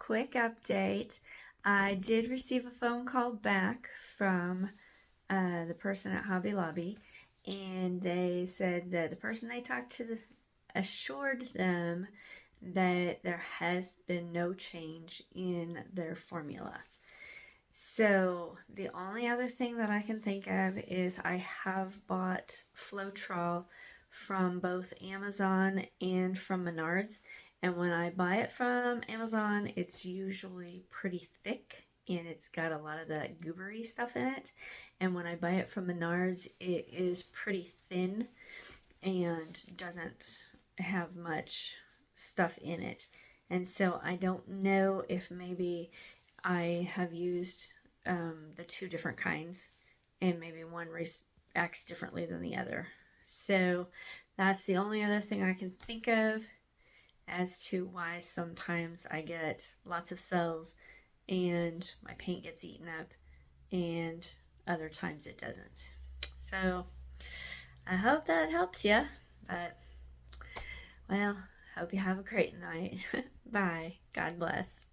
quick update. I did receive a phone call back from the person at Hobby Lobby, and they said that the person they talked to assured them that there has been no change in their formula. So the only other thing that I can think of is I have bought FLOETROL from both Amazon and from Menards. And when I buy it from Amazon, it's usually pretty thick and it's got a lot of that goobery stuff in it. And when I buy it from Menards, it is pretty thin and doesn't have much stuff in it. And so I don't know if maybe I have used the two different kinds and maybe one acts differently than the other. So that's the only other thing I can think of as to why sometimes I get lots of cells and my paint gets eaten up and other times it doesn't. So I hope that helps you, but well, hope you have a great night. Bye. God bless.